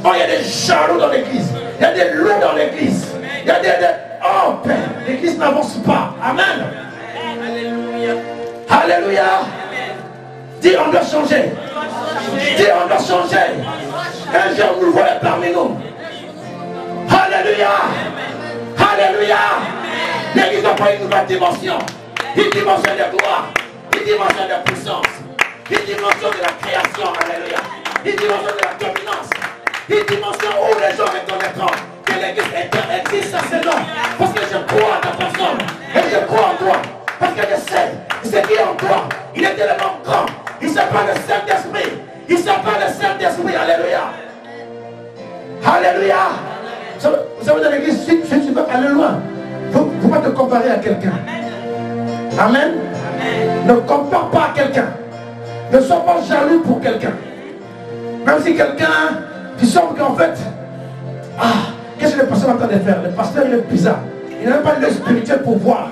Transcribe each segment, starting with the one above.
Oh, il y a des jaloux dans l'église. Il y a des loups dans l'église. Il y a des... Oh, Père, l'église n'avance pas. Amen. Alléluia. Alléluia. Dis, on doit changer. Dis, on doit changer. Un jour, nous voilà parmi nous. Alléluia. Alléluia. L'église n'a pas une nouvelle dimension. Une dimension de gloire. Une dimension de puissance. Une dimension de la création. Alléluia. Une dimension de la dominance. Une dimension où les gens reconnaîtront que l'église existe à ce nom. Parce que je crois en ta personne. Et je crois en toi. Parce que je sais ce qui est en toi. Il est tellement grand. Il ne sait pas le Saint-Esprit. Il ne sait pas le Saint-Esprit. Alléluia. Alléluia. Vous savez, dans l'église, si tu veux aller loin, il ne faut pas te comparer à quelqu'un. Amen. Ne compare pas à quelqu'un. Ne sois pas jaloux pour quelqu'un. Même si quelqu'un, tu sens qu'en fait, qu'est-ce que le pasteur est en train de faire? Le pasteur, il est bizarre. Il n'a même pas le spirituel pour voir.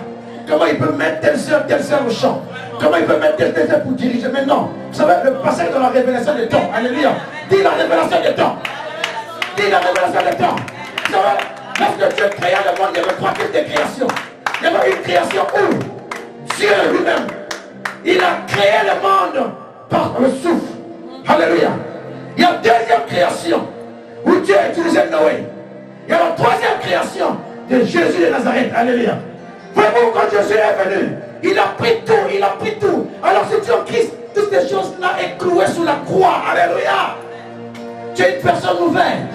Comment il peut mettre telle soeur au champ? Comment il peut mettre telle soeur pour diriger? Mais non. Vous savez, le pasteur est dans la révélation des temps. Alléluia. Dis la révélation des temps. Dis la révélation des temps. Vous savez, lorsque Dieu créa le monde, il y avait 3 types de création. Il y avait une création où Dieu lui-même, il a créé le monde par le souffle. Alléluia. Il y a 2e création où Dieu a utilisé Noé. Il y a la 3e création de Jésus de Nazareth. Alléluia. Voyez-vous, quand Jésus est venu, il a pris tout, il a pris tout. Alors si tu es en Christ, toutes ces choses-là sont clouées sous la croix. Alléluia. Tu es une personne nouvelle.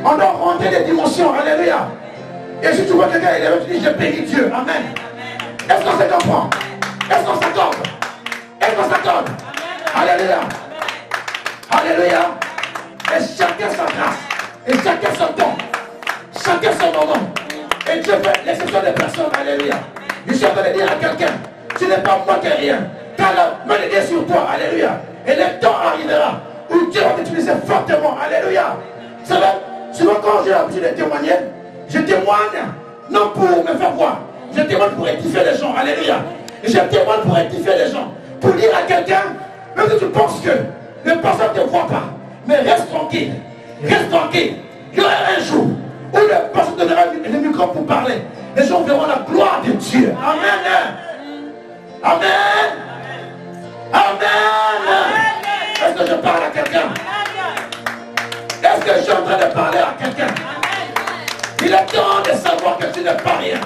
On doit rentrer des dimensions. Alléluia. Et si tu vois quelqu'un, il est venu, tu dis, je bénis Dieu. Amen. Est-ce qu'on se comprend? Est-ce qu'on s'accorde? Est-ce qu'on s'accorde? Alléluia. Alléluia. Et chacun sa grâce. Et chacun son don. Chacun son moment. Et Dieu fait l'exception des personnes. Alléluia. Je suis en train de dire à quelqu'un, tu n'es pas moins que rien. Car la main de Dieu est sur toi. Alléluia. Et le temps arrivera où Dieu va t'utiliser fortement. Alléluia. Vous savez, souvent quand j'ai l'habitude de témoigner, je témoigne non pour me faire voir. Je témoigne pour édifier les gens. Alléluia. Et je témoigne pour édifier les gens. Pour dire à quelqu'un, même si tu penses que le pasteur ne te voit pas, mais reste tranquille. Reste tranquille. Il y aura un jour où le pasteur donnera le micro pour parler. Les gens verront la gloire de Dieu. Amen. Amen. Amen. Est-ce que je parle à quelqu'un? Est-ce que je suis en train de parler à quelqu'un? Il est temps de savoir que tu n'es pas rien.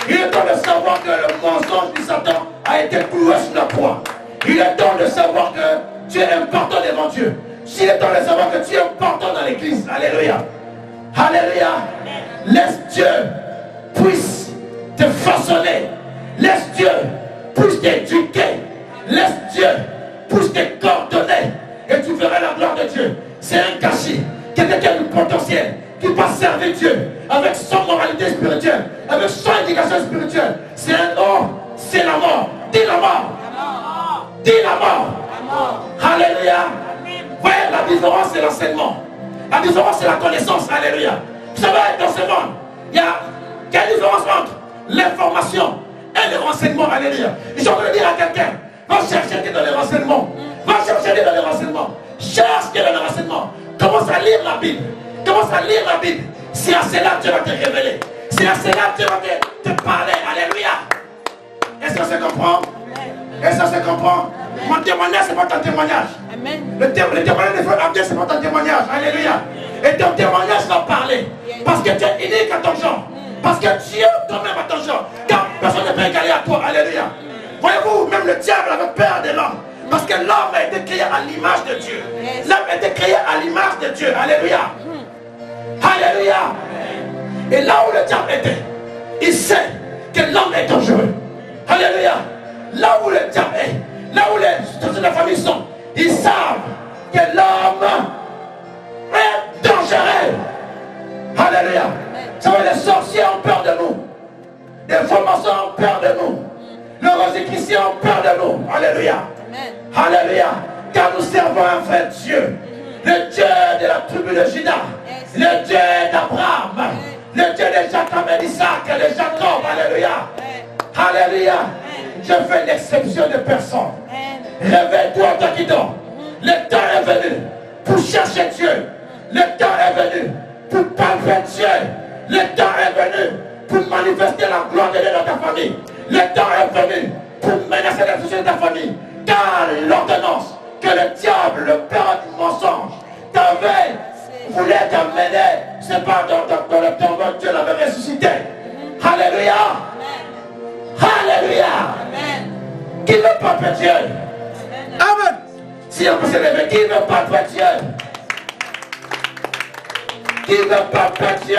Il est temps de savoir que le mensonge du Satan a été cloué sur la croix. Il est temps de savoir que tu es important devant Dieu. Il est temps de savoir que tu es important dans l'église. Alléluia. Alléluia. Laisse Dieu puisse te façonner. Laisse Dieu puisse t'éduquer. Laisse Dieu puisse te coordonner. Et tu verras la gloire de Dieu. C'est un gâchis. Quelqu'un qui a du potentiel, qui va servir Dieu avec son moralité spirituelle, avec son éducation spirituelle. C'est un or, c'est la mort. Dis la mort. Dis la mort. Alléluia. Voyez, la différence, c'est l'enseignement. La différence, c'est la connaissance. Alléluia. Vous savez, dans ce monde, il y a quelle différence entre l'information et le renseignement. Alléluia. Je suis en train de dire à quelqu'un, va chercher Dieu dans les renseignements. Va chercher Dieu dans les renseignements. Cherche Dieu dans les renseignements. Commence à lire la Bible. Commence à lire la Bible. C'est à cela que Dieu va te révéler. C'est à cela que Dieu va te parler. Alléluia. Est-ce que ça se comprend? Est-ce que ça se comprend? Mon témoignage, ce n'est pas ton témoignage. Amen. Le témoignage de frère Abdel, ce n'est pas ton témoignage. Alléluia. Et ton témoignage va parler. Parce que tu es unique à ton genre. Parce que Dieu toi-même à ton genre. Car personne ne peut égaler à toi. Alléluia. Voyez-vous, même le diable avait peur de l'homme. Parce que l'homme a été créé à l'image de Dieu. L'homme a été créé à l'image de Dieu. Alléluia. Alléluia. Et là où le diable était, il sait que l'homme est dangereux. Alléluia. Là où le diable est, là où les familles sont, ils savent que l'homme est dangereux. Alléluia. Ça veut dire les sorciers ont peur de nous. Les formations ont peur de nous. Les rosicruciens ont peur de nous. Alléluia. Alléluia. Car nous servons un vrai Dieu. Le Dieu de la tribu de Juda. Le Dieu d'Abraham. Le Dieu de Jacob et d'Isaac et de Jacob. Alléluia. Alléluia. Je fais l'exception de personne. Réveille-toi, toi qui dors. Le temps est venu pour chercher Dieu. Le temps est venu pour palper Dieu. Le temps est venu pour manifester la gloire de Dieu dans ta famille. Le temps est venu pour menacer la société de ta famille. Car l'ordonnance que le diable, le père du mensonge, t'avait voulu t'amener, c'est pas dans le temps où Dieu l'avait ressuscité. Alléluia. Alléluia. Qui veut palper Dieu? Amen. Si on peut se lever, qui veut palper Dieu? Qui veut palper Dieu?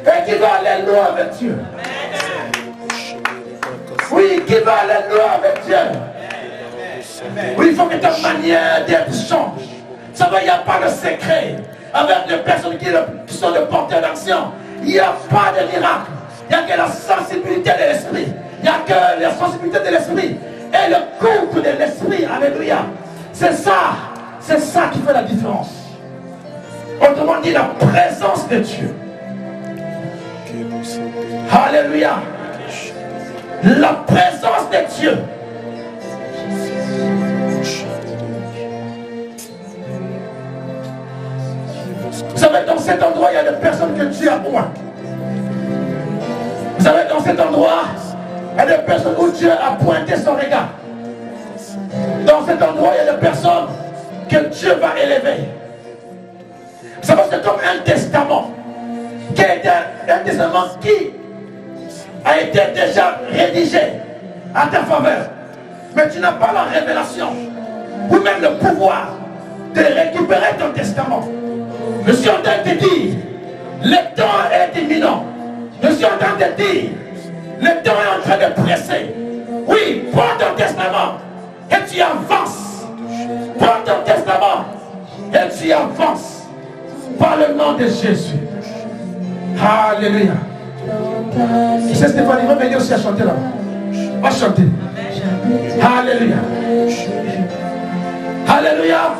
Et qui va aller loin avec Dieu? Oui, qui va aller loin avec Dieu? Oui, il faut que ta manière d'être change. Ça va, il n'y a pas de secret. Avec les personnes qui sont de porteurs d'action, il n'y a pas de miracle. Il n'y a que la sensibilité de l'esprit. Il n'y a que la sensibilité de l'esprit et le couple de l'esprit. Alléluia. C'est ça qui fait la différence. Autrement dit, la présence de Dieu. Alléluia. La présence de Dieu. Vous savez, dans cet endroit, il y a des personnes que Dieu a point. Vous savez, dans cet endroit, il y a des personnes où Dieu a pointé son regard. Dans cet endroit, il y a des personnes que Dieu va élever. Vous savez, c'est comme un testament qui a été un testament qui a été déjà rédigé à ta faveur. Mais tu n'as pas la révélation ou même le pouvoir de récupérer ton testament. Je suis en train de te dire, le temps est imminent. Je suis en train de te dire, le temps est en train de presser. Oui, prends ton testament et tu avances. Prends ton testament et tu avances. Par le nom de Jésus. Alléluia. C'est Stéphanie, va venir aussi à chanter là. Va chanter. Alléluia. Alléluia.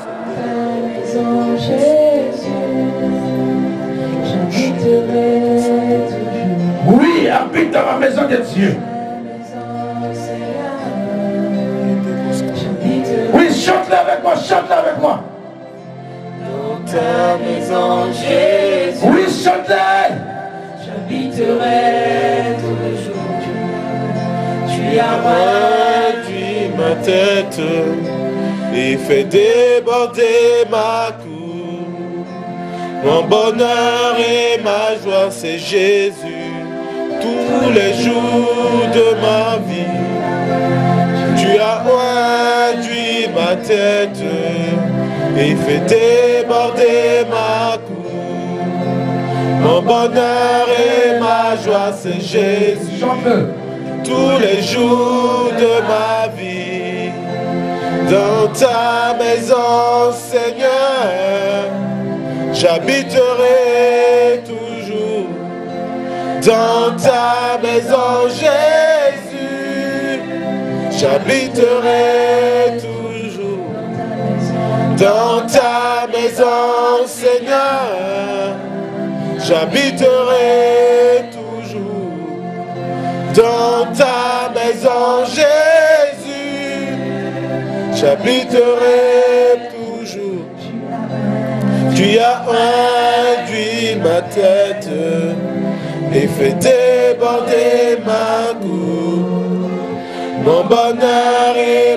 Oui, habite dans la maison de Dieu. Oui, chante-la avec moi, chante-la avec moi. Dans ta maison, Jésus. Oui, chante-la. J'habiterai tous les jours. Tu as réduit ma tête et fait déborder ma cour. Mon bonheur et ma joie, c'est Jésus, tous les jours de ma vie. Tu as réduit ma tête et fait déborder ma cour. Mon bonheur et ma joie, c'est Jésus, tous les jours de ma vie. Dans ta maison, Seigneur, j'habiterai toujours. Dans ta maison, Jésus, j'habiterai toujours. Dans ta maison, Seigneur, j'habiterai toujours. Dans ta maison, Jésus, j'habiterai toujours. Tu as réduit ma tête et fait déborder ma cour. Mon bonheur est